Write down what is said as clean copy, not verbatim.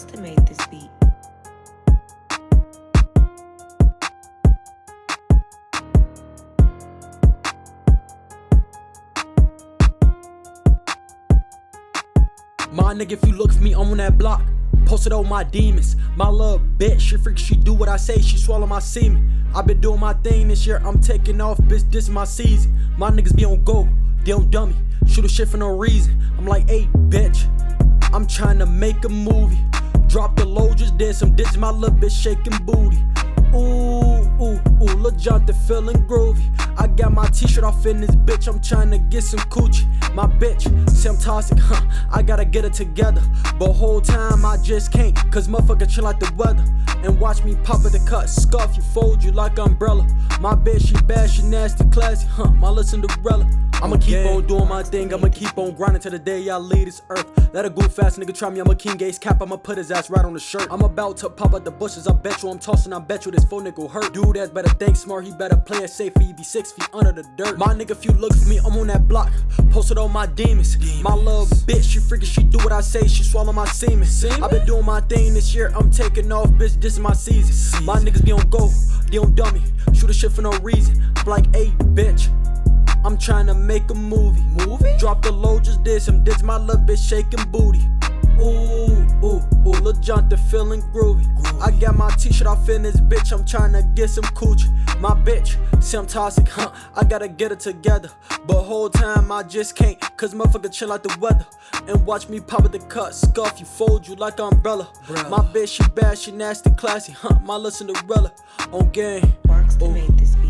Rockstar made this beat. My nigga, if you look for me, I'm on that block. Posted on my demons. My little bitch, she freak, she do what I say, she swallow my semen. I been doing my thing this year, I'm taking off, bitch, this is my season. My niggas be on go, they on dummy. Shoot a shit for no reason. I'm like, hey, bitch, I'm trying to make a movie. Drop the low, just did some ditch, my little bitch shaking booty. Ooh, Lil Jonathan feeling groovy. I got my t-shirt off in this bitch, I'm tryna get some coochie. My bitch, say I'm toxic, I gotta get it together. But whole time I just can't, cause motherfucker chill like the weather. And watch me pop at the cut, scuff you, fold you like umbrella. My bitch, she bad, she nasty, classy, my little Cinderella. I'ma keep on doing my thing, I'ma keep on grinding till the day I leave this earth. Let a goof ass nigga try me, I'm a King Gates cap, I'ma put his ass right on the shirt. I'm about to pop out the bushes, I bet you I'm tossing, I bet you this phone nigga hurt. Dude that's better think smart, he better play it safe, he be 6 feet under the dirt. My nigga, if you look for me, I'm on that block, posted on my demons. My little bitch, she freaking, she do what I say, she swallow my semen. I been doing my thing this year, I'm taking off, bitch, this is my season. My niggas be on go, they on dummy, shoot a shit for no reason. I'm like, hey, bitch, I'm tryna make a movie. Drop the low, just did some ditch, my little bitch shaking booty. Ooh, Lil Jonathan feeling groovy. I got my t-shirt off in this bitch, I'm tryna get some coochie. My bitch, say I'm toxic, I gotta get it together. But whole time I just can't, cause motherfucker chill like the weather. And watch me pop at the cut, scuff you, fold you like an umbrella. My bitch, she bad, she nasty, classy, my little Cinderella. On game. Rockstar made this beat.